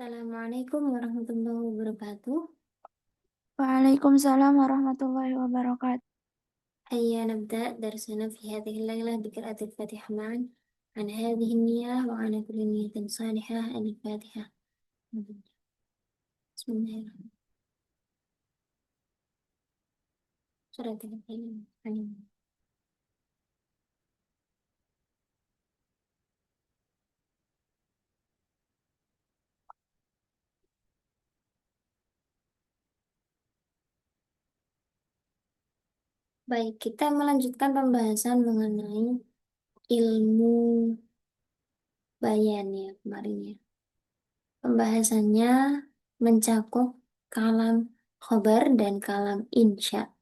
Assalamualaikum warahmatullahi wabarakatuh. Waalaikumsalam warahmatullahi wabarakatuh. هيا نبدأ درسنا في هذه الليلة بقراءة الفاتحة معا عن هذه النية وعن كل نية صالحة الفاتحة. بسم الله الرحمن الرحيم. Baik, kita melanjutkan pembahasan mengenai ilmu bayan ya kemarin ya. Pembahasannya mencakup kalam khobar dan kalam insya.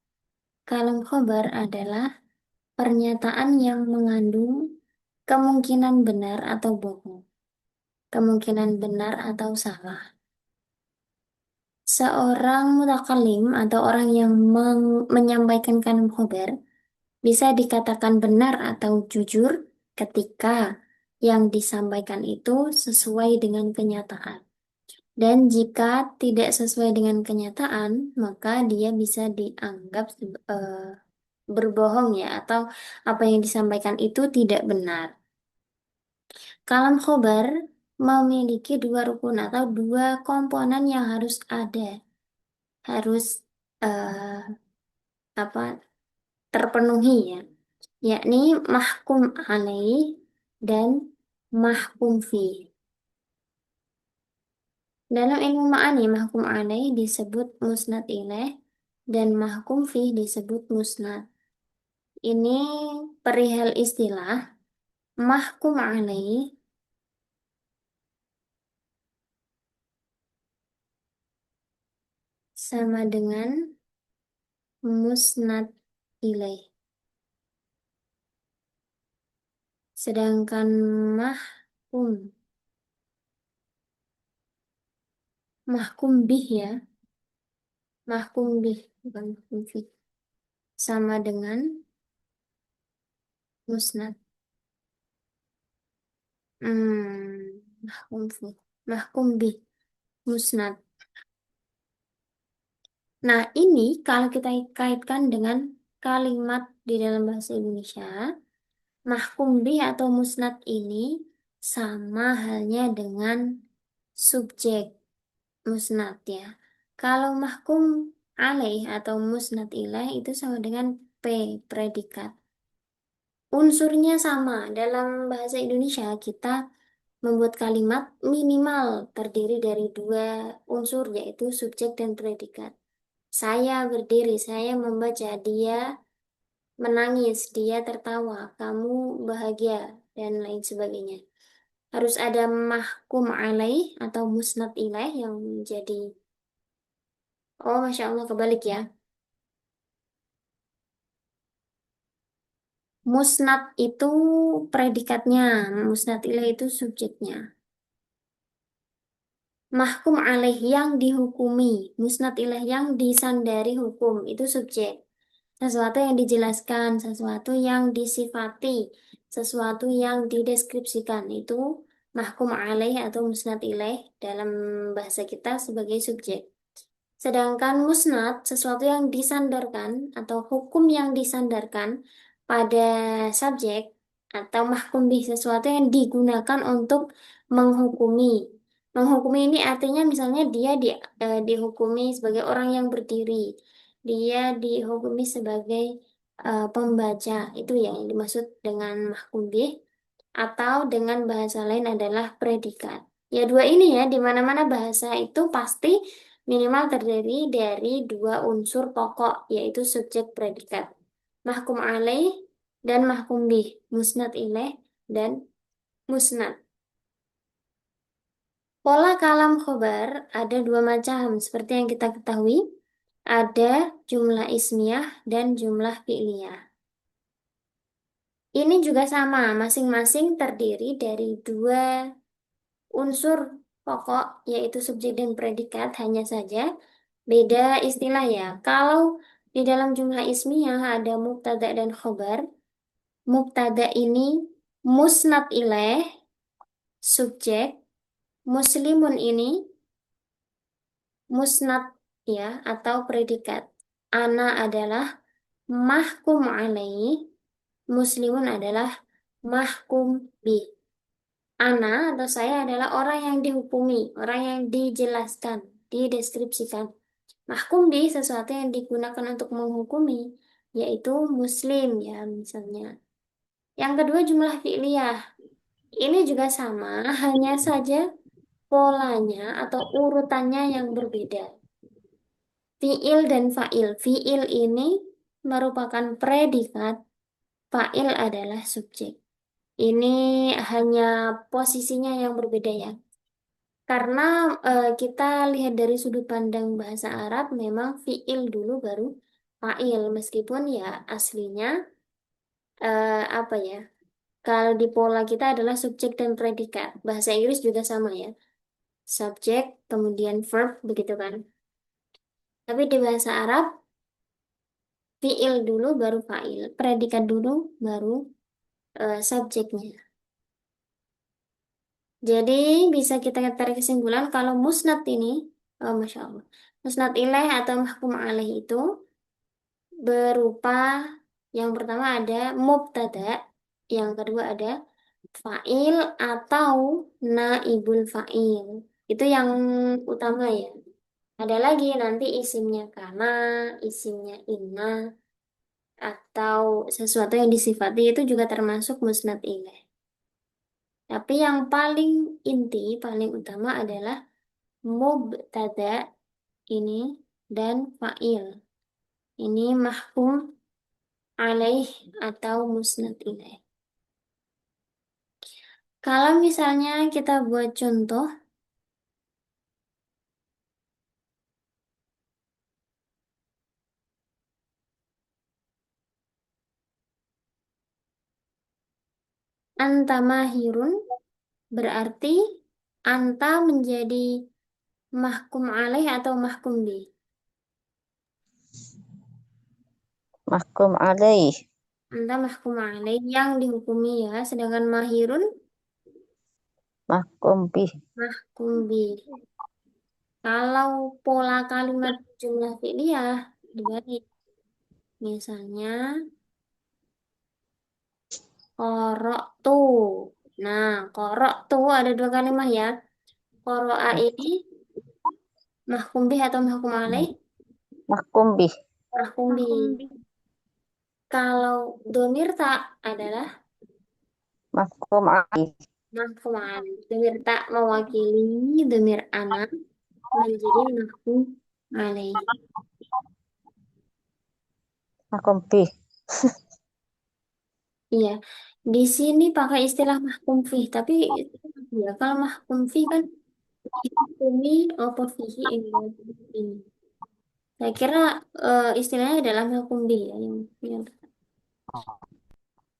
Kalam khobar adalah pernyataan yang mengandung kemungkinan benar atau bohong, kemungkinan benar atau salah. Seorang mutakalim atau orang yang menyampaikan kalam khobar bisa dikatakan benar atau jujur ketika yang disampaikan itu sesuai dengan kenyataan. Dan jika tidak sesuai dengan kenyataan, maka dia bisa dianggap berbohong ya, atau apa yang disampaikan itu tidak benar. Kalam khobar memiliki dua rukun atau dua komponen yang harus ada, harus eh, apa terpenuhi ya, yakni mahkum alaih dan mahkum fi. Dalam ilmu ma'ani, mahkum alaih disebut musnad ilaih dan mahkum fi disebut musnad. Ini perihal istilah. Mahkum alaih sama dengan musnad ilaih. Sedangkan mahkum, mahkum bih ya, mahkum bih bukan mahkum fi. Sama dengan musnad. Mahkum fi, mahkum bih, musnad. Nah, ini kalau kita kaitkan dengan kalimat di dalam bahasa Indonesia, mahkum bih atau musnad ini sama halnya dengan subjek musnad ya. Kalau mahkum alaih atau musnad ilaih itu sama dengan P, predikat. Unsurnya sama. Dalam bahasa Indonesia kita membuat kalimat minimal terdiri dari dua unsur yaitu subjek dan predikat. Saya berdiri, saya membaca, dia menangis, dia tertawa, kamu bahagia, dan lain sebagainya. Harus ada mahkum alaih atau musnad ilaih yang menjadi, oh Masya Allah kebalik ya. Musnad itu predikatnya, musnad ilaih itu subjeknya. Mahkum alaih yang dihukumi, musnad ilaih yang disandari hukum, itu subjek. Sesuatu yang dijelaskan, sesuatu yang disifati, sesuatu yang dideskripsikan, itu mahkum alaih atau musnad ilaih dalam bahasa kita sebagai subjek. Sedangkan musnad, sesuatu yang disandarkan atau hukum yang disandarkan pada subjek atau mahkum bih, sesuatu yang digunakan untuk menghukumi. Menghukumi ini artinya misalnya dia dihukumi sebagai orang yang berdiri, dia dihukumi sebagai pembaca, itu yang dimaksud dengan mahkum bih, atau dengan bahasa lain adalah predikat. Ya dua ini ya, di mana-mana bahasa itu pasti minimal terdiri dari dua unsur pokok, yaitu subjek predikat. Mahkum alaih dan mahkum bih, musnad ilaih dan musnad. Pola kalam khobar ada dua macam, seperti yang kita ketahui. Ada jumlah ismiyah dan jumlah fi'liyah. Ini juga sama, masing-masing terdiri dari dua unsur pokok, yaitu subjek dan predikat, hanya saja beda istilah ya. Kalau di dalam jumlah ismiyah ada mubtada dan khobar. Mubtada ini musnad ilaih, subjek. Muslimun ini musnad ya atau predikat. Ana adalah mahkum alaih. Muslimun adalah mahkum bih. Ana atau saya adalah orang yang dihukumi, orang yang dijelaskan, dideskripsikan. Mahkum bih sesuatu yang digunakan untuk menghukumi, yaitu muslim ya misalnya. Yang kedua jumlah fi'liyah. Ini juga sama, hanya saja polanya atau urutannya yang berbeda. Fi'il dan fa'il. Fi'il ini merupakan predikat, fa'il adalah subjek. Ini hanya posisinya yang berbeda ya. Karena kita lihat dari sudut pandang bahasa Arab, memang fi'il dulu baru fa'il. Meskipun ya aslinya apa ya? Kalau di pola kita adalah subjek dan predikat. Bahasa Inggris juga sama ya. Subjek, kemudian verb, begitu kan. Tapi di bahasa Arab, fi'il dulu baru fa'il. Predikat dulu baru subjeknya. Jadi bisa kita tarik kesimpulan kalau musnad ini, oh, Masya Allah. Musnad ilaih atau mahkum alaih itu berupa yang pertama ada mubtada, yang kedua ada fa'il atau naibul fa'il. Itu yang utama ya. Ada lagi nanti isimnya kana, isimnya inna, atau sesuatu yang disifati itu juga termasuk musnad ilaih. Tapi yang paling inti, paling utama adalah mubtada ini dan fa'il. Ini mahkum alaih atau musnad ilaih. Kalau misalnya kita buat contoh, anta mahirun berarti anta menjadi mahkum alaih atau mahkum bi. Mahkum alaih. Anta mahkum alaih yang dihukumi ya, sedangkan mahirun Mahkum bih. mahkum bi. Kalau pola kalimat jumlah fi'liyah dibalik. Misalnya korok tu. Nah, korok tu ada dua kalimat ya. Koro'a ini mahkum bih atau mahkum alaih? Mahkum bih. Mahkum bih. Mahkum bih. Kalau domir tak adalah Mahkum alaih. mahkum alaih. Domir tak mewakili domir anak menjadi mahkum alaih. Mahkum bih. Iya, di sini pakai istilah mahkum fih, tapi ya kalau mahkum fih kan dihukumi apa fihi ini. Saya kira istilahnya adalah mahkum bih ya, yang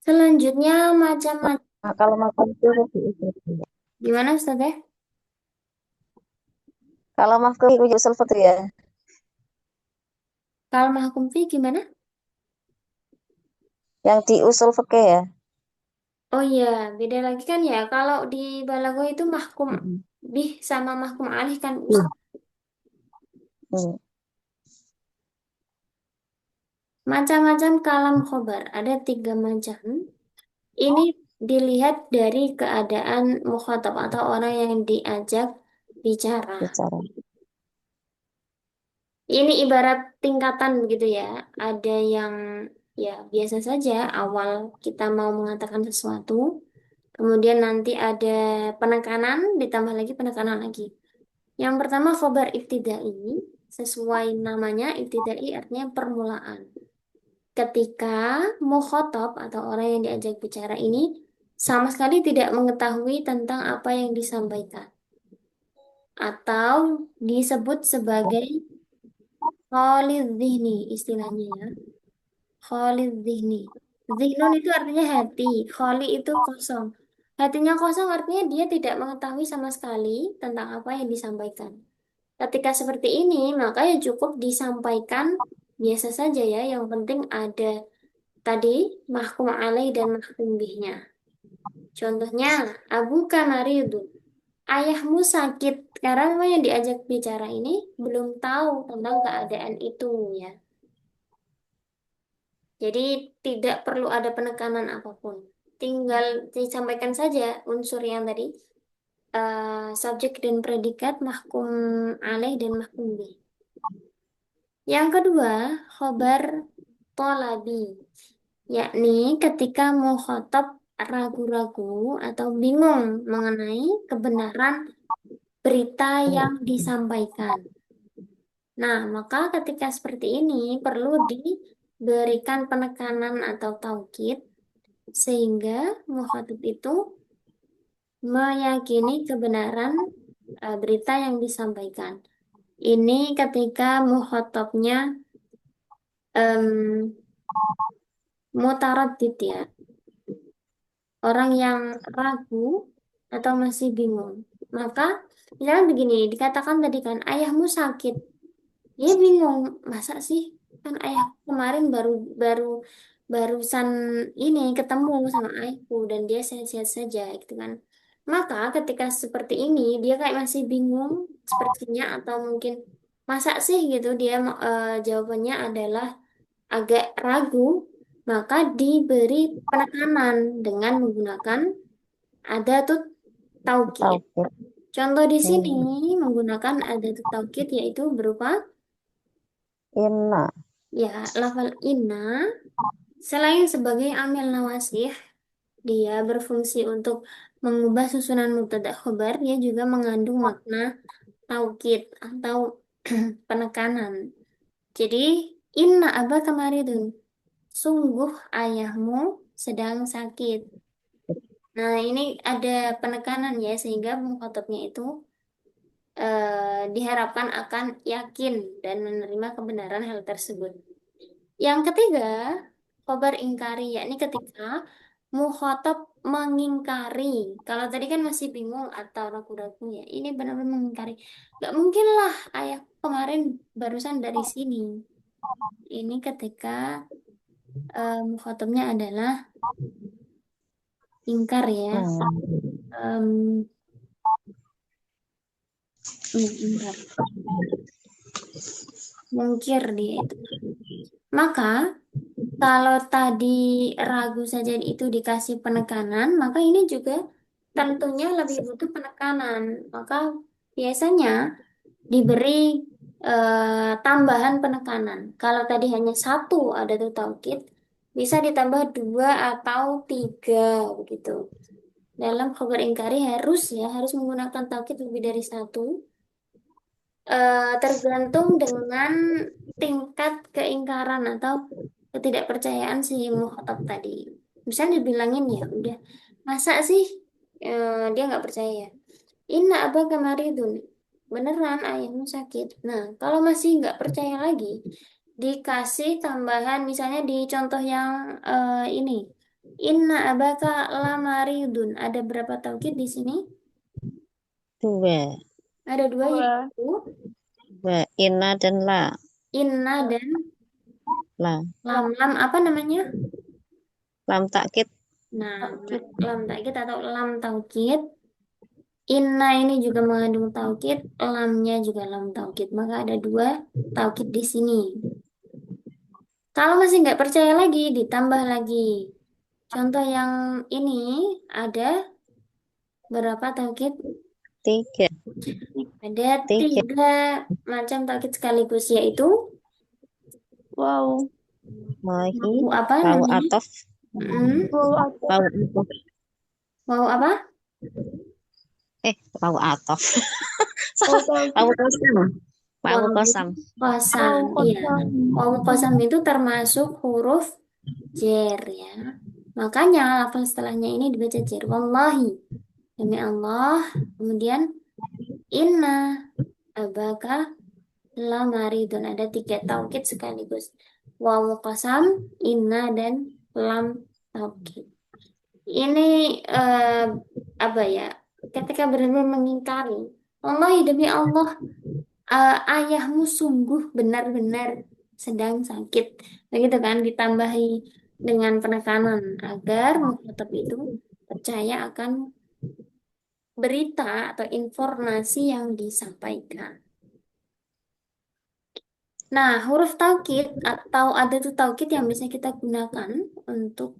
selanjutnya macam-macam. Nah, kalau mahkum bih rujuk. Gimana Ustaz ya? Kalau mahkum bih rujuk usul fikih ya. Kalau mahkum fih gimana? Yang di usul fikih ya. Oh iya, beda lagi kan ya. Kalau di balaghah itu mahkum Mm-mm. bih sama mahkum alih kan Hmm. Hmm. macam-macam kalam khobar. Ada tiga macam. Ini dilihat dari keadaan mukhatab atau orang yang diajak bicara. Bicara. Ini ibarat tingkatan begitu ya. Ada yang ya biasa saja awal kita mau mengatakan sesuatu. Kemudian nanti ada penekanan, ditambah lagi penekanan lagi. Yang pertama khobar ibtidai, sesuai namanya ibtidai artinya permulaan. Ketika mukhatab atau orang yang diajak bicara ini sama sekali tidak mengetahui tentang apa yang disampaikan atau disebut sebagai khalid zihni istilahnya ya. Khalid zihni. Zihnun itu artinya hati, khali itu kosong. Hatinya kosong artinya dia tidak mengetahui sama sekali tentang apa yang disampaikan. Ketika seperti ini, maka ya cukup disampaikan biasa saja ya. Yang penting ada tadi mahkum alaih dan mahkum bihnya. Contohnya, Abu Kamaridu. ayahmu sakit. Karena memang yang diajak bicara ini belum tahu tentang keadaan itu ya. Jadi tidak perlu ada penekanan apapun. Tinggal disampaikan saja unsur yang tadi, subjek dan predikat, mahkum alaih dan mahkum bih. Yang kedua, khobar tolabi, yakni ketika mukhatab ragu-ragu atau bingung mengenai kebenaran berita yang disampaikan. Nah, maka ketika seperti ini perlu diberikan penekanan atau taukid sehingga mukhatab itu meyakini kebenaran berita yang disampaikan. Ini ketika mukhatabnya em, mutaraddid ya, orang yang ragu atau masih bingung. Maka misalnya begini, dikatakan tadi kan ayahmu sakit. Dia bingung, masa sih kan ayah kemarin baru baru barusan ini ketemu sama ayahku dan dia sehat-sehat saja gitu kan. Maka ketika seperti ini dia kayak masih bingung sepertinya atau mungkin masa sih gitu dia jawabannya adalah agak ragu, maka diberi penekanan dengan menggunakan ada tuh taukid. Tahu. Contoh di sini Hmm. menggunakan ada tuh taukid yaitu berupa Inna. ya, lafal inna selain sebagai amil nawasih, dia berfungsi untuk mengubah susunan mubtada khobar, dia juga mengandung makna taukid atau penekanan. Jadi, inna abaka maridun, sungguh ayahmu sedang sakit. Nah, ini ada penekanan ya, sehingga mukhatabnya itu diharapkan akan yakin dan menerima kebenaran hal tersebut. Yang ketiga, khobar ingkari, yakni ketika mukhatab mengingkari. Kalau tadi kan masih bingung atau ragu-ragu ya, ini benar-benar mengingkari. Gak mungkin lah ayah kemarin barusan dari sini. Ini ketika mukhatabnya adalah ingkar ya. Hmm. Em, ingkar. Mungkir dia itu. Maka kalau tadi ragu saja itu dikasih penekanan, maka ini juga tentunya lebih butuh penekanan. Maka biasanya diberi tambahan penekanan. Kalau tadi hanya satu ada tuh taukid, bisa ditambah dua atau tiga begitu. Dalam khabar ingkari harus menggunakan taukid lebih dari satu, tergantung dengan tingkat keingkaran atau ketidakpercayaan si mukhatab tadi. Misalnya dibilangin ya udah, masa sih dia nggak percaya? Inna abaka maridun, beneran ayahmu sakit. Nah, kalau masih nggak percaya lagi, dikasih tambahan misalnya di contoh yang ini. Inna abaka lamaridun. Ada berapa taukid di sini? Dua. Ada dua Dua. yaitu Dua. Inna dan la. inna dan La. lam. Lam apa namanya? Lam takkid. Nah, Sakit. lam taukid atau lam taukid. Inna ini juga mengandung taukid, lamnya juga lam taukid. Maka ada dua taukid di sini. Kalau masih nggak percaya lagi, ditambah lagi. Contoh yang ini ada berapa taukid? Tiga. Ada Tiga. tiga macam taukid sekaligus, yaitu Wow. Mahi. mau apa Lau namanya? atof. Hmm, Wow atau Lau atof. mau apa? Lau atof. wow Lau sakit. kosam. Lau Wawu kosam. kosam, Wow iya. kosong. Wawu kosam itu termasuk huruf jer ya. Makanya lafaz setelahnya ini dibaca jer. Wallahi, demi Allah. Kemudian inna abaka lamaridun. Ada tiga taukid sekaligus. Wawu kosam, inna, dan lam taukid. Ini eh, apa ya? Ketika benar-benar mengingkari. Wallahi demi Allah, ayahmu sungguh benar-benar sedang sakit. Begitu kan, ditambahi dengan penekanan agar mukhatab itu percaya akan berita atau informasi yang disampaikan. Nah, huruf taukid atau ada tuh taukid yang bisa kita gunakan untuk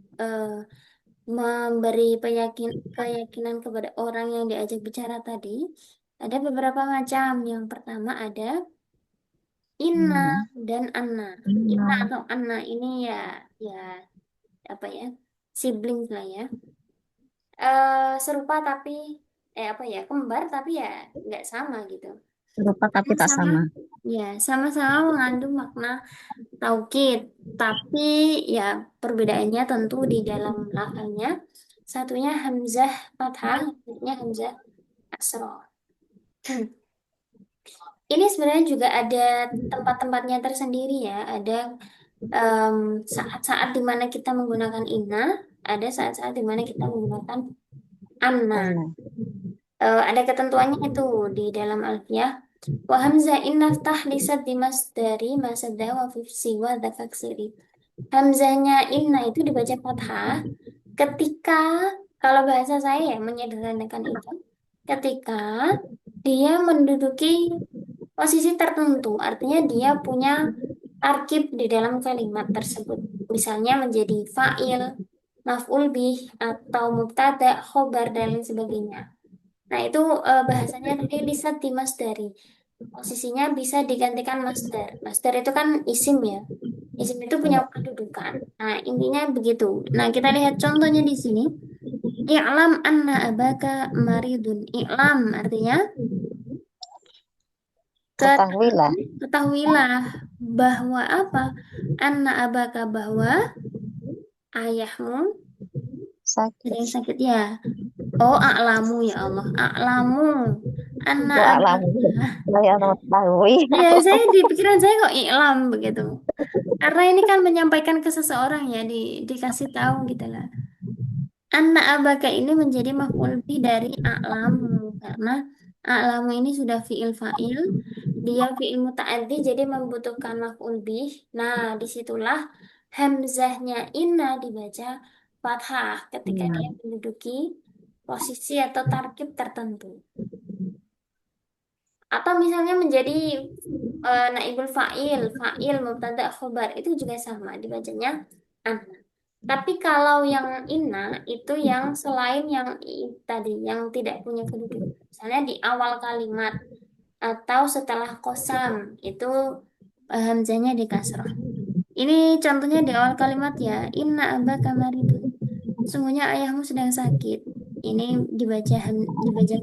memberi keyakinan kepada orang yang diajak bicara tadi. Ada beberapa macam. Yang pertama ada inna Hmm. dan anna. Inna atau anna ini ya ya apa ya? Sibling lah ya. Serupa tapi apa ya? Kembar tapi ya nggak sama gitu. Serupa tapi tak Sama sama. ya sama-sama mengandung makna taukid, tapi ya perbedaannya tentu di dalam lafalnya. Satunya hamzah fathah, satunya hamzah kasroh. Ini sebenarnya juga ada tempat-tempatnya tersendiri ya. Ada em, saat-saat di mana kita menggunakan inna, ada saat-saat di mana kita menggunakan anna. Anna. Ada ketentuannya itu di dalam alfiah. Wa hamzah innaftah lisad di masdari masada wa fi siwa dzafaksiri. Hamzahnya inna itu dibaca fathah ketika, kalau bahasa saya ya, menyederhanakan itu, ketika dia menduduki posisi tertentu, artinya dia punya tarkib di dalam kalimat tersebut. Misalnya menjadi fa'il, maf'ul bih, atau mubtada, khobar, dan lain sebagainya. Nah, itu bahasanya tadi lisat di masdari. Posisinya bisa digantikan masdar. Masdar itu kan isim ya. Isim itu punya Ya. kedudukan. Nah, intinya begitu. Nah, kita lihat contohnya di sini. I'lam anna abaka maridun. I'lam artinya Ketahuilah ketahuilah bahwa apa? Anna abaka bahwa ayahmu ada sakit. yang sakit ya. Oh, a'lamu ya Allah. A'lamu anna Doa lama. abaka. Saya mengetahui. Ya, saya di pikiran saya kok i'lam begitu. Karena ini kan menyampaikan ke seseorang ya, dikasih tahu gitu lah. Anak abaka ini menjadi maf'ul bih dari a'lamu karena a'lamu ini sudah fi'il fa'il, dia fi'il muta'addi jadi membutuhkan maf'ul bih. Nah, disitulah hamzahnya inna dibaca fathah ketika dia Hmm. menduduki posisi atau tarkib tertentu. Atau misalnya menjadi naibul fa'il, fa'il mubtada khobar itu juga sama dibacanya an. Tapi kalau yang inna itu yang selain yang tadi yang tidak punya kedudukan. Misalnya di awal kalimat atau setelah kosam itu hamzahnya di kasrah. Ini contohnya di awal kalimat ya. Inna abaka maridun. Sungguhnya ayahmu sedang sakit. Ini dibaca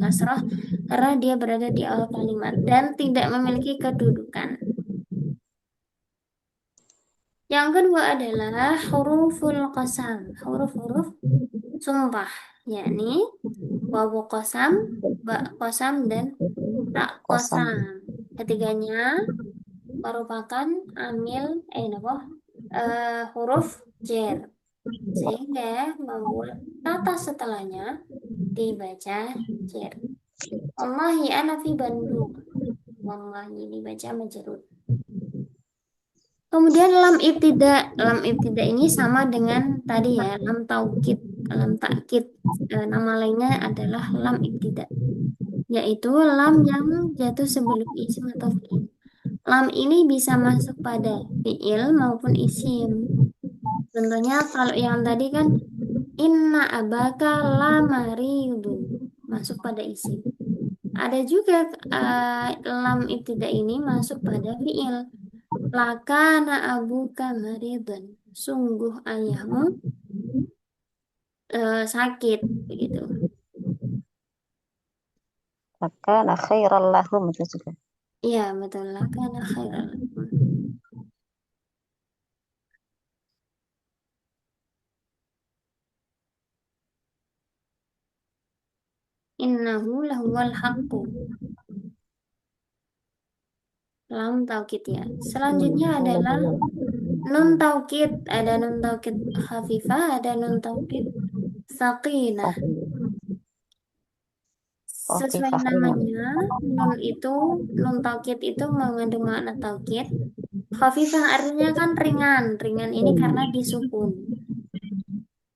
kasrah karena dia berada di awal kalimat dan tidak memiliki kedudukan. Yang kedua adalah huruful qasam, huruf-huruf sumpah, yakni wawu qasam, ba qasam, dan ta Kosong. qasam. Ketiganya merupakan amil napa? Huruf jar, sehingga membuat kata setelahnya dibaca jar. Wallahi ana fi Bandung. Wallahi dibaca majrur. Kemudian lam ibtida ini sama dengan tadi ya, lam taukid, lam takkid. Nama lainnya adalah lam ibtida, yaitu lam yang jatuh sebelum isim atau fi'il. Lam ini bisa masuk pada fi'il maupun isim. Contohnya kalau yang tadi kan inna abaka lamariyudun masuk pada isim. Ada juga lam ibtida ini masuk pada fi'il. Lakana abuka maridan. Sungguh ayahmu sakit begitu. Maka khairal lahum itu juga. Iya, betul. Lakana khairal lakum. Innahu lahuwal haqqu. Lam taukid ya. Selanjutnya adalah nun taukid. Ada nun taukid khafifah, ada nun taukid sakinah. Sesuai Khafifah ringan. namanya, nun taukid itu mengandung makna taukid. Khafifah artinya kan ringan. Ringan ini karena disukun.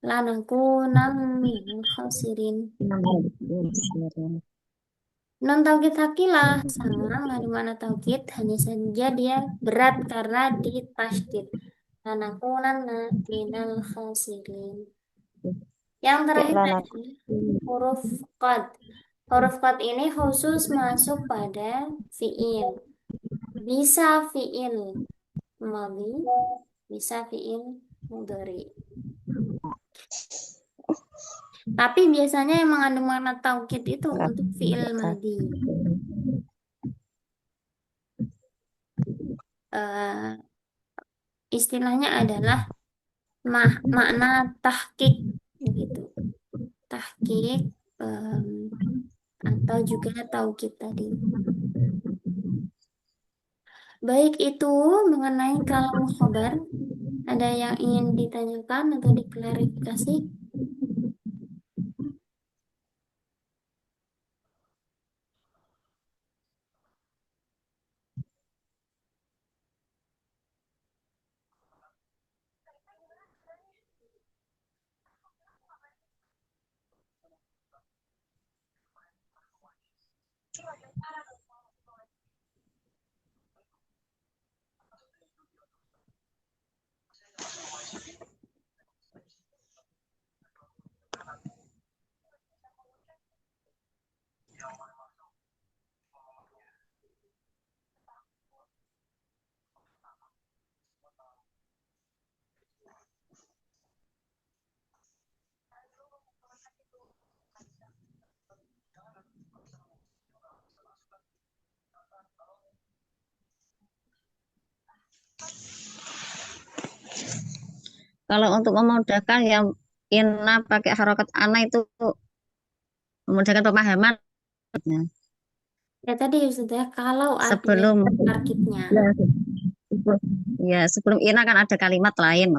Lanakunam minal khasirin. Nah, Non taukid hakilah sama mengandung makna taukid, hanya saja dia berat karena ditasydid. Lanakunanna minal khasirin. Yang ya terakhir lana adalah huruf qad. Huruf qad ini khusus masuk pada fiil. Bisa fiil madhi, bisa fiil mudhari. Tapi biasanya yang mengandung makna taukid itu untuk fiil madhi. Eh, istilahnya adalah makna tahqiq begitu. Tahqiq em, atau juga taukid tadi. Baik itu mengenai kalam khobar, ada yang ingin ditanyakan atau diklarifikasi? kalau untuk memudahkan yang inna pakai harokat ana itu memudahkan pemahaman. Ya tadi sudah kalau ada Sebelum targetnya, ya, sebelum inna kan ada kalimat lain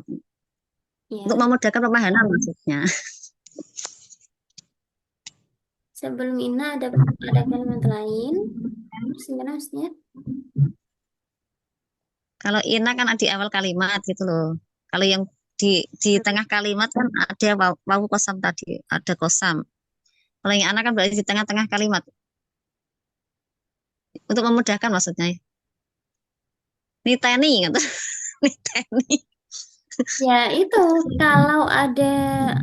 untuk ya memudahkan pemahaman maksudnya. sebelum ini ada kalimat lain, terus gimana maksudnya? Kalau inna kan di awal kalimat gitu loh. Kalau yang di tengah kalimat kan ada wawu kosam tadi, ada kosam. Kalau yang anak kan berarti di tengah-tengah kalimat. Untuk memudahkan maksudnya. Niteni gitu. Niteni. Ya itu kalau ada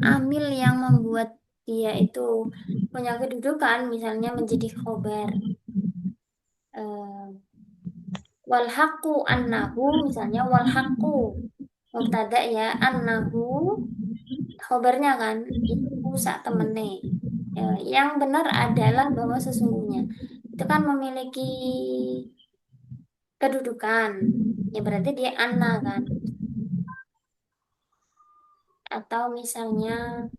amil yang membuat dia itu punya kedudukan, misalnya menjadi khobar. Eh, wal haqqu annahu, misalnya wal haqqu mubtada ya, annahu khobarnya kan itu sak temene. Yang benar adalah bahwa sesungguhnya itu kan memiliki kedudukan, ya berarti dia anna kan. Atau misalnya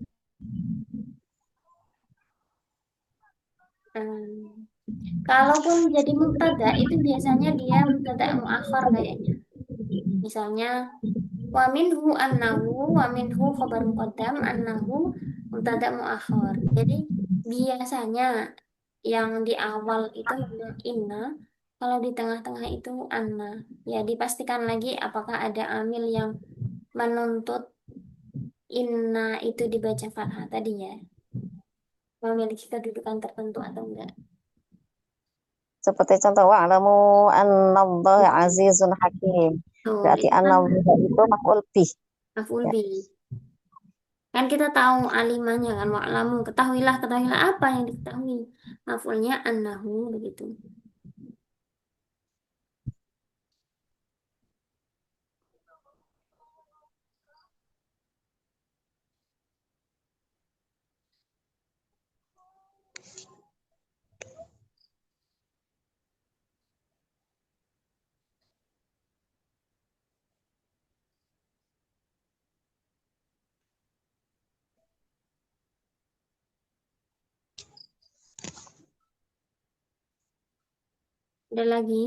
kalaupun jadi mubtada itu biasanya dia mubtada muakhar kayaknya. Misalnya wa minhu annahu, wa minhu khabar muqaddam annahu mubtada muakhar. Jadi biasanya yang di awal itu memang inna, kalau di tengah-tengah itu anna. Ya dipastikan lagi apakah ada amil yang menuntut inna itu dibaca fathah tadi ya, memiliki kedudukan tertentu atau enggak. Seperti contoh wa'lamu annallaha Betul. azizun hakim. Oh, Berarti itu kan annallaha itu maf'ul bih. maf'ul Ya. bih. Kan kita tahu alimanya kan wa'lamu, ketahuilah apa yang diketahui. Maf'ulnya annahu begitu. Ada lagi?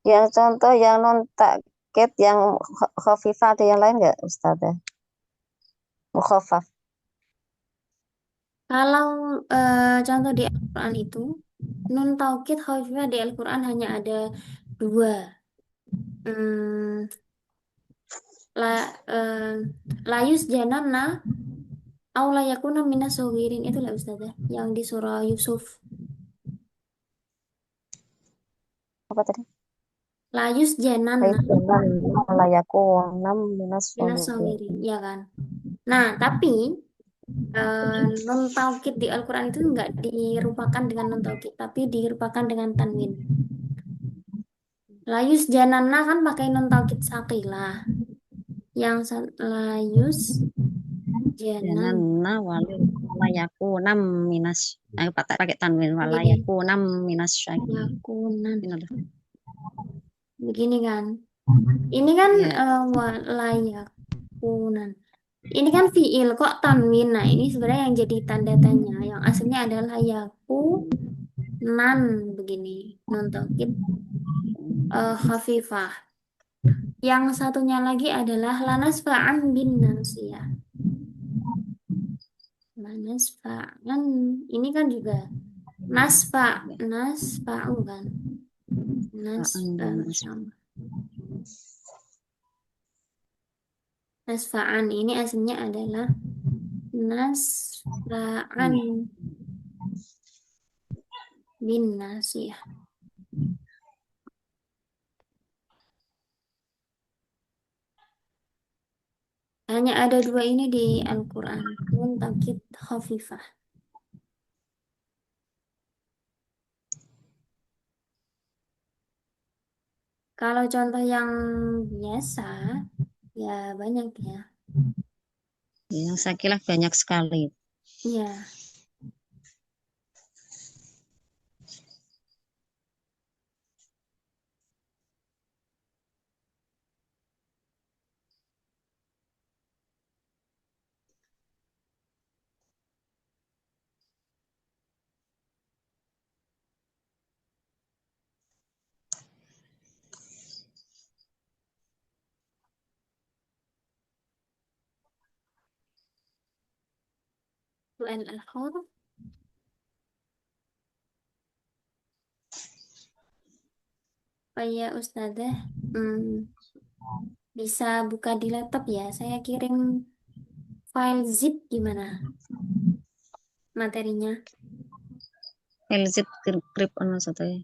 Yang contoh yang non tak sakit yang khafifah ada yang lain nggak Ustazah? Mukhafaf. Kalau contoh di Al-Quran itu, nun taukid khafifah di Al-Quran hanya ada dua. Hmm, la, layus janana aula yakuna minas sogirin itu lah Ustazah yang di surah Yusuf. Apa tadi? Layus janana Baik dengan layakun minas minas solihin. sogirin, ya kan? Nah, tapi non taukid di Al-Quran itu nggak dirupakan dengan non taukid, tapi dirupakan dengan tanwin. Layus janana kan pakai non taukid sakilah. Yang layus janan Janganna walayakunam minas pakai tanwin gini, walayakunam minas syakirin. yakunan. Ini loh. Begini kan. Ini kan Ya, layakunan. Ini kan fiil kok tanwin. Nah, ini sebenarnya yang jadi tanda tanya. Yang aslinya adalah yaku nan begini. Non taukid khafifah. Yang satunya lagi adalah lanas fa'an bin nasiyah. Lanas fa'an. Ini kan juga nasfa, nasfa'u kan. Masya Allah. Nasfa'an ini aslinya adalah nasfa'an bin nasiyah. Hanya ada dua ini di Al-Quran. Nun taukid khafifah. Kalau contoh yang biasa, ya banyak ya. yang saya kira banyak sekali. Ya, soal al-huruf. Oh ya Ustazah, bisa buka di laptop ya. Saya kirim file zip gimana materinya. Elzit grip ono satu ya.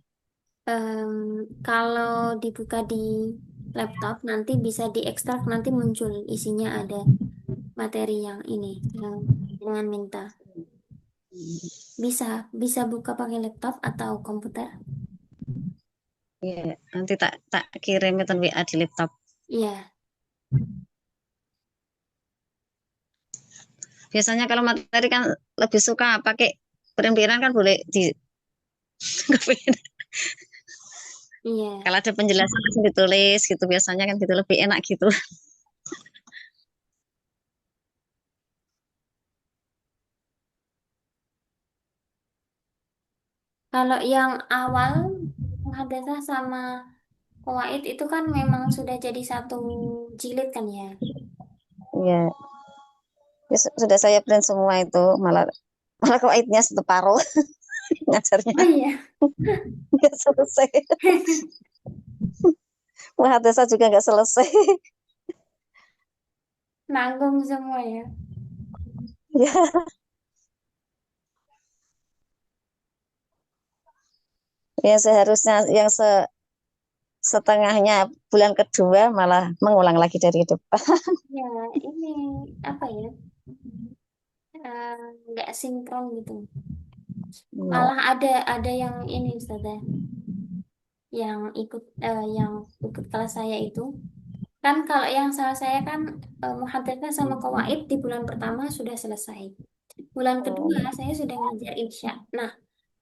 Em, Kalau dibuka di laptop nanti bisa diekstrak nanti muncul isinya ada materi yang ini yang dengan minta. Bisa bisa buka pakai laptop atau komputer. Ya, nanti tak tak kirim itu WA di laptop. Iya. Biasanya kalau materi kan lebih suka pakai print-printan kan boleh di Iya. kalau ada penjelasan langsung ditulis gitu biasanya kan gitu lebih enak gitu. Kalau yang awal muhadzatsah sama qawaid itu kan memang sudah jadi satu jilid kan ya. Iya, ya, sudah saya print semua itu malah malah kawaidnya separuh ngajarnya Oh iya. nggak selesai. Muhadasah juga nggak selesai. Nanggung semua ya. Ya, ya seharusnya yang setengahnya bulan kedua malah mengulang lagi dari depan. Ya, ini apa ya? eh, Nggak sinkron gitu. Ya, Malah ada yang ini Ustazah, yang ikut kelas saya itu. Kan kalau yang salah saya kan muhadzatsah sama qawaid di bulan pertama sudah selesai. Bulan kedua saya sudah ngajar insya. Nah,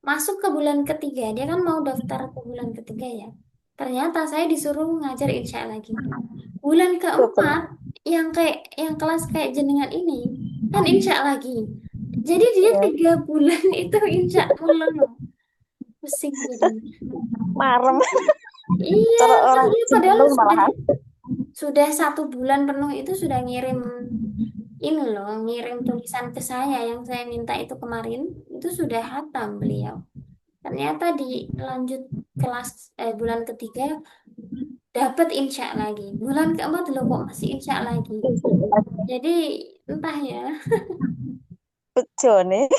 masuk ke bulan ketiga, dia kan mau daftar ke bulan ketiga ya. Ternyata saya disuruh ngajar insya lagi. Bulan keempat, yang kelas kayak jenengan ini, kan insya lagi. Jadi dia ya, 3 bulan itu insya mulu. Pusing jadinya. marem Iya, cara kan orang dia padahal sebelum sudah malahan. sudah 1 bulan penuh itu sudah ngirim ini loh, ngirim tulisan ke saya yang saya minta itu kemarin, itu sudah hatam beliau. Ternyata di lanjut kelas bulan ketiga dapat insya lagi. Bulan keempat loh kok masih insya lagi. Jadi entah ya. Bejo nih.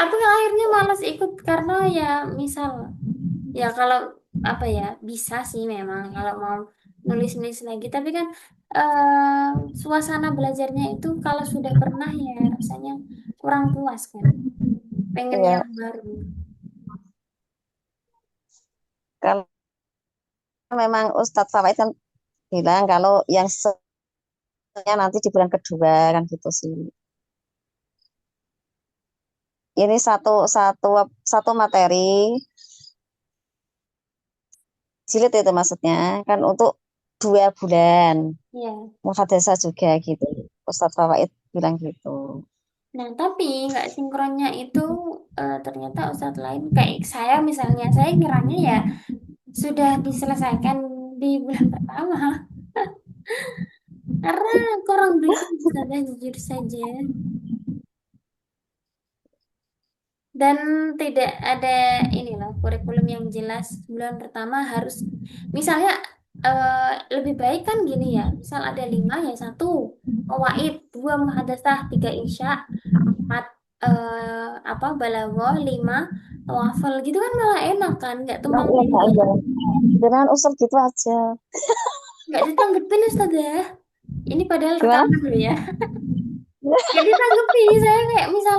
Aku akhirnya malas ikut karena ya misal ya kalau apa ya bisa sih memang kalau mau nulis-nulis lagi. Tapi kan suasana belajarnya itu kalau sudah pernah ya rasanya kurang puas kan. Pengen Iya, yang baru. kalau memang Ustadz Fawaid kan bilang kalau yang nanti di bulan kedua kan gitu sih. Ini satu satu satu materi jilid itu maksudnya kan untuk 2 bulan. Ya. Muhadasah juga gitu. Ustadz Fawaid bilang gitu. Nah, tapi nggak sinkronnya itu ternyata ustadz lain kayak saya misalnya, saya kiranya ya sudah diselesaikan di bulan pertama. Karena kurang briefing sudah jujur saja. Dan tidak ada inilah kurikulum yang jelas bulan pertama harus misalnya lebih baik kan gini ya. Misal ada 5 ya satu fawaid, 2 muhadasah, 3 insya, 4 apa balaghah, 5 tawaful gitu kan malah enak kan nggak Nah, tumpang iya, Kak, tindih. iya. Jangan usul gitu aja. Nggak ditanggepin Ustazah. Ini padahal Gimana? rekaman loh ya. Nggak ditanggepi saya kayak misal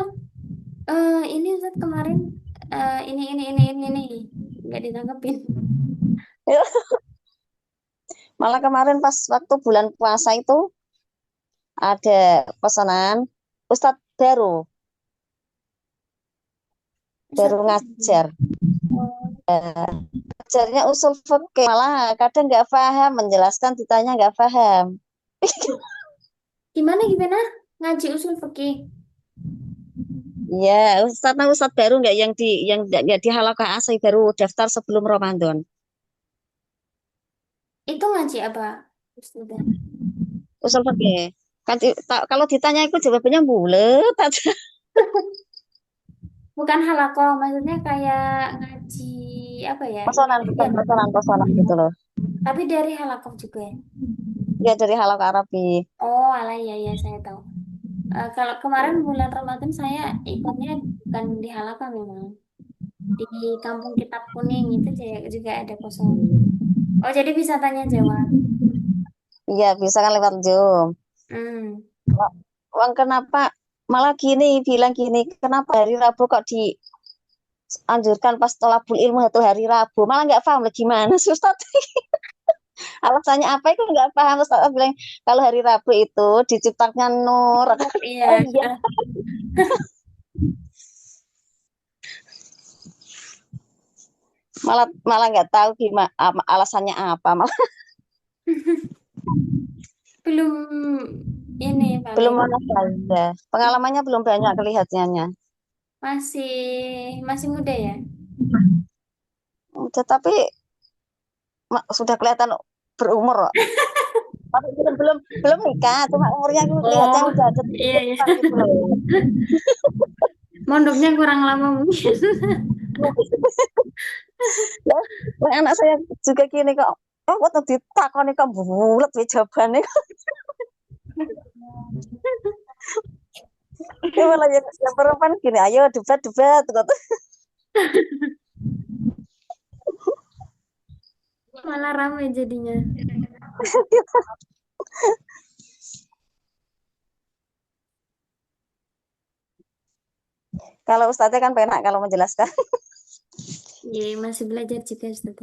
ini Ustaz kemarin ini nggak ditanggepin. Malah kemarin pas waktu bulan puasa itu ada pesanan Ustadz Ustaz baru ngajar. oh, Ngajarnya usul fikih malah kadang nggak paham menjelaskan ditanya nggak paham. gimana gimana ngaji usul fikih Iya, Ustadz baru nggak yang nggak di halaqah asli baru daftar sebelum Ramadan. itu ngaji apa Ustazah? Usul fikih. Kan kalau ditanya itu jawabannya bulet aja. Bukan halakoh maksudnya kayak ngaji apa ya Pesanan bukan Iya. pesanan gitu loh. Tapi dari halakoh juga ya. Ya dari halaqah Arabi. Oh alah ya ya saya tahu. Kalau kemarin bulan Ramadan saya ikutnya bukan di Halaka memang di Kampung Kitab Kuning itu juga ada kosong. Oh jadi bisa tanya jawab. Iya, bisa kan lewat Zoom. Hmm. Uang kenapa malah gini bilang gini, kenapa hari Rabu kok dianjurkan pas tolabul ilmu itu hari Rabu? Malah nggak paham lagi gimana sih Ustaz. Alasannya apa itu nggak paham. Ustaz bilang kalau hari Rabu itu diciptakan nur. Oh, iya. Oh iya, malah malah nggak tahu gimana alasannya apa. Malah Belum ini belum paling mana saja. Pengalamannya belum banyak kelihatannya. masih masih muda ya. Tetapi sudah kelihatan berumur. Kok. Tapi belum belum nikah, cuma umurnya kelihatannya Oh udah ada iya iya. gitu loh. Mondoknya kurang lama mungkin. Ya, lah anak saya juga gini kok. Oh, waktu ditakoni kok bulet we jawabannya. Ya malah yang perempuan gini, ayo debat-debat kok. Malah ramai jadinya. Kalau ustaznya kan penak kalau menjelaskan. Iya masih belajar juga Ustaz.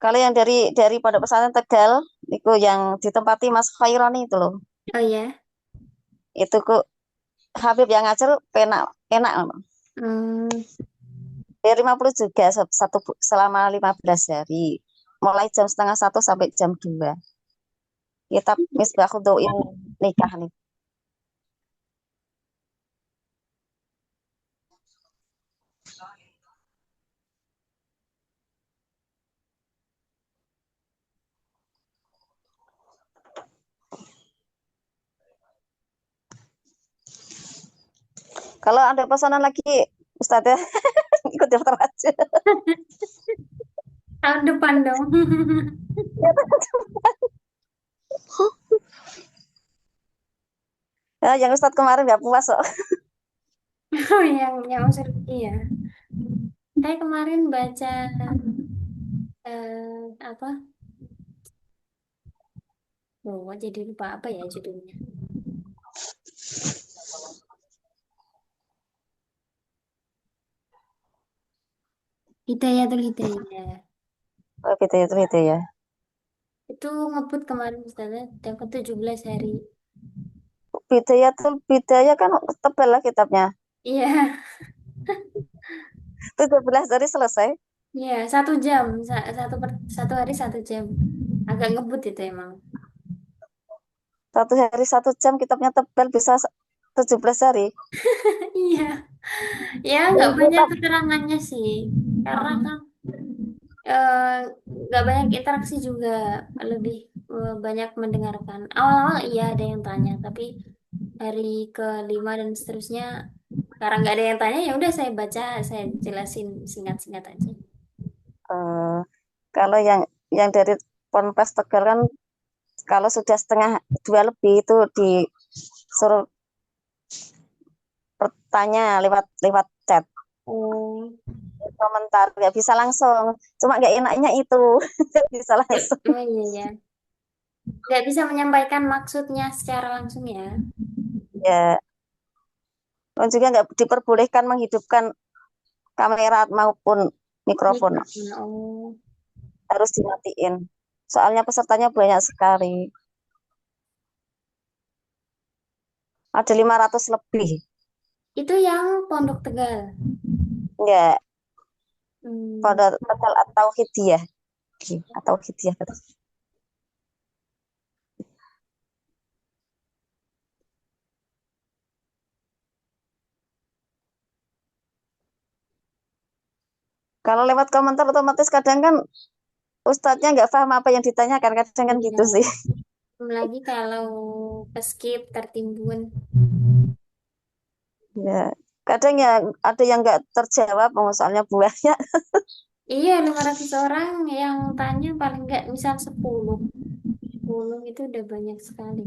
Kalau yang dari Pondok Pesantren Tegal, itu yang ditempati Mas Khaironi itu loh. Oh ya. Itu kok Habib yang ngajar penak enak loh. Hmm. Dari 50 juga selama 15 hari. Mulai jam setengah 1 sampai jam 2. Kitab Misbahul Dauin nikah nih. Kalau ada pesanan lagi, Ustadz ya, ikut daftar aja. Tahun depan dong. Ya, yang Ustadz kemarin nggak puas kok. Oh, yang usul iya. Saya kemarin baca apa? Oh, jadi lupa apa ya judulnya. Hidayatul Hidayah. Oh, gitu ya. Itu ngebut kemarin Ustazah, dapat 17 hari. Bidaya kan tebal lah kitabnya. Iya, 17 hari selesai. iya 1 jam, satu hari 1 jam. Agak ngebut itu emang. 1 hari 1 jam, kitabnya tebal bisa 17 hari. Iya, ya nggak Itu banyak keterangannya sih, karena kan eh, nggak banyak interaksi juga, lebih banyak mendengarkan. Awal-awal iya ada yang tanya, tapi hari kelima dan seterusnya, karena nggak ada yang tanya, ya udah saya baca, saya jelasin singkat-singkat aja. eh, kalau yang dari Ponpes Tegal kan, kalau sudah setengah 2 lebih itu disuruh bertanya lewat lewat chat, Oh, komentar, nggak bisa langsung. Cuma nggak enaknya itu, nggak bisa langsung. oh iya ya, nggak bisa menyampaikan maksudnya secara langsung ya. Ya, dan juga nggak diperbolehkan menghidupkan kamera maupun mikrofon, Mikrofon. Oh, harus dimatiin. Soalnya pesertanya banyak sekali, ada 500 lebih. itu yang Pondok Tegal. Nggak, Hmm. pada Tegal atau Hidiyah, atau Hidiyah. Kalau lewat komentar otomatis kadang kan ustadznya nggak paham apa yang ditanyakan, kadang kan Iya, gitu sih. belum lagi kalau ke skip tertimbun. Ya, kadang ya ada yang nggak terjawab, soalnya buahnya. Iya, 500 orang yang tanya paling nggak misal 10. 10 itu udah banyak sekali.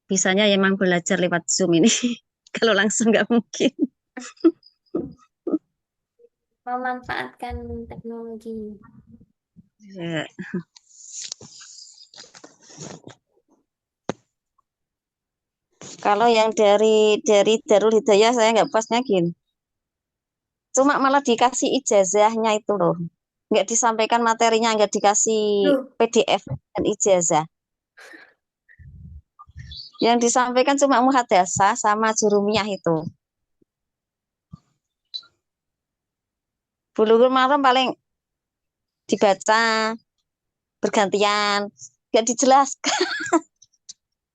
Bisanya emang belajar lewat Zoom ini. Kalau langsung nggak mungkin. Memanfaatkan teknologi. Ya. Kalau yang dari Darul Hidayah saya nggak pasnya gini. Cuma malah dikasih ijazahnya itu loh. Nggak disampaikan materinya, nggak dikasih Loh, PDF dan ijazah. Yang disampaikan cuma muhadasah sama jurumiyah itu. Bulughul maram paling dibaca bergantian, nggak dijelaskan.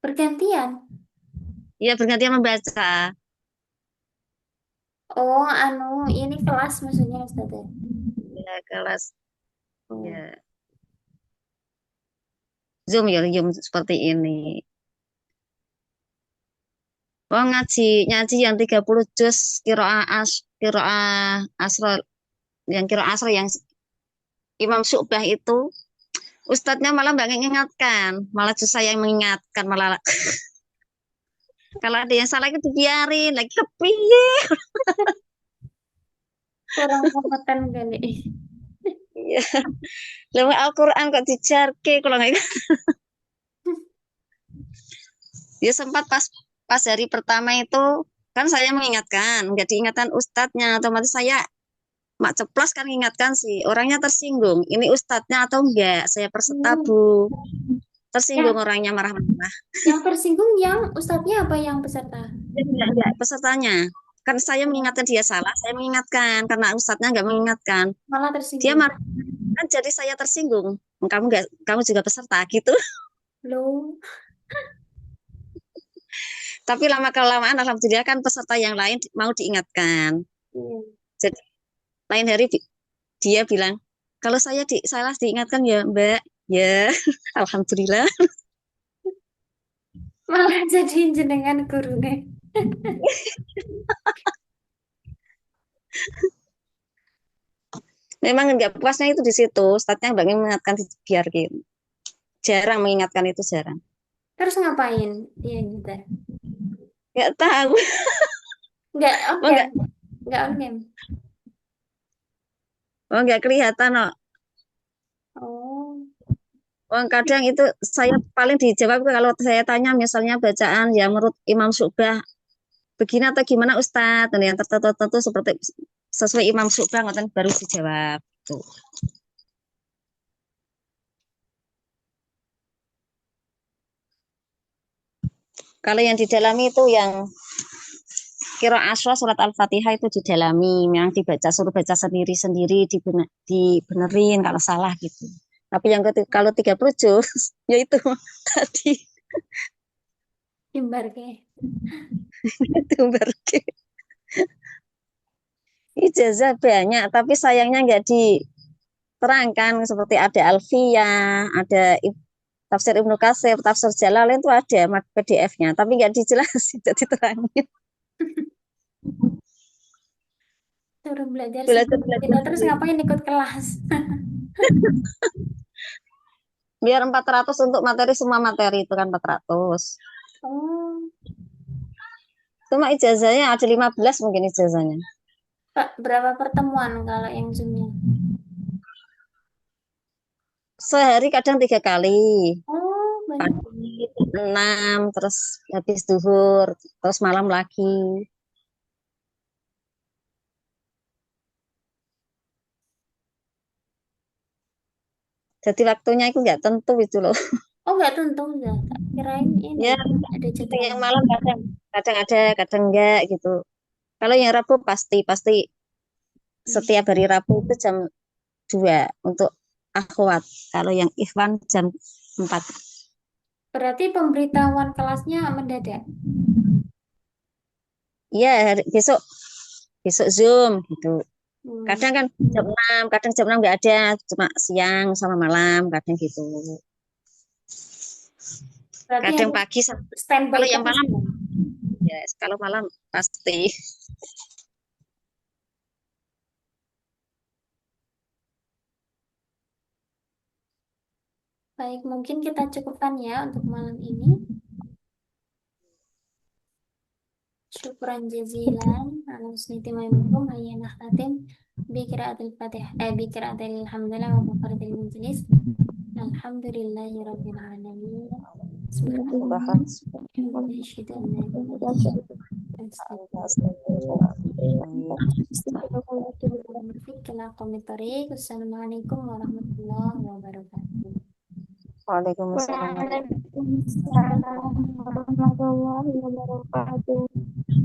bergantian. Ya bergantian membaca. Oh, anu, ini kelas maksudnya Ustaz ya? Ya kelas, Oh, ya Zoom, ya Zoom seperti ini. Oh, ngaji yang 30 juz kiroah asro, yang kiroah asro yang Imam Syu'bah itu, ustadznya malah nggak mengingatkan, malah justru saya yang mengingatkan, malah kalau ada yang salah itu dibiarin lagi kepiye. kurang kompeten kali. Iya, lewat Al-Quran kok dijarke kalau nggak. Ya sempat pas pas hari pertama itu kan saya mengingatkan, nggak diingatkan ustadznya, otomatis saya mak ceplos kan mengingatkan sih, orangnya tersinggung. Ini ustadznya atau enggak? Saya Hmm. persetabu. Tersinggung Yang orangnya, marah-marah. yang tersinggung yang ustadznya apa yang peserta? Enggak, pesertanya. Kan saya Oh, mengingatkan dia salah, saya mengingatkan karena ustadznya nggak mengingatkan. malah Dia tersinggung. marah, kan jadi saya tersinggung. Kamu nggak, kamu juga peserta gitu. Loh. Tapi lama kelamaan alhamdulillah kan peserta yang lain mau diingatkan. Iya. Jadi lain hari Dia bilang, kalau saya salah diingatkan ya Mbak, ya Alhamdulillah. Malah jadi jenengan gurune. Memang nggak puasnya itu di situ, Ustadznya nggak mengingatkan biar gitu. Jarang mengingatkan itu jarang. Terus ngapain dia gitu? Nggak tahu, Nggak on oh cam, nggak, nggak on cam. oh nggak kelihatan oh. Oh, Oh, kadang itu saya paling dijawab kalau saya tanya misalnya bacaan ya menurut Imam Syu'bah begini atau gimana Ustadz, dan yang tertentu seperti sesuai Imam Syu'bah ngoten baru dijawab. Tuh. Kalau yang didalami itu yang kira aswa surat Al-Fatihah itu didalami, yang dibaca suruh baca sendiri-sendiri dibenerin kalau salah gitu. Tapi yang kalau 30 juz ya itu tadi timbar ke. itu baru ijazah banyak tapi sayangnya nggak diterangkan seperti ada Alfiyah, ada tafsir Ibnu Katsir, tafsir Jalalain itu ada PDF-nya, tapi nggak dijelasin, jadi terangin. Suruh belajar Belajar sendiri. belajar Kita terus sendiri. ngapain ikut kelas? Biar 400 untuk materi, semua materi itu kan 400. Oh, Cuma ijazahnya ada 15 mungkin ijazahnya. Pak, berapa pertemuan kalau yang Zoom-nya? Sehari kadang 3 kali. Oh, banyak. Pagi 6, terus habis duhur, terus malam lagi. Jadi waktunya itu nggak tentu itu loh. Oh, nggak tentu ya. Tak kirain ini Ya, ada itu yang jadwalnya. malam kadang kadang ada, kadang enggak gitu. Kalau yang Rabu pasti pasti Hmm. setiap hari Rabu itu jam 2 untuk akhwat. Kalau yang Ikhwan jam 4. Berarti pemberitahuan kelasnya mendadak. Iya, besok besok Zoom gitu. Hmm. Kadang kan jam 6, kadang jam 6 nggak ada, cuma siang sama malam, kadang gitu. Berarti Kadang harus pagi, standby kalau yang terus malam, ya. ya kalau malam pasti. Baik, mungkin kita cukupkan ya untuk malam ini. Syukran jazilan ala husni timaikum hayya khatim bi qiraatil Fatihah bi qiraatil hamdalah wa faqaratil majlis. Alhamdulillahi rabbil alamin. Bahkan Bismillahirrahmanirrahim. Asyhadu an la ilaha illallah. Assalamualaikum warahmatullahi wabarakatuh. Waalaikumsalam. Waalaikumsalam warahmatullahi wabarakatuh.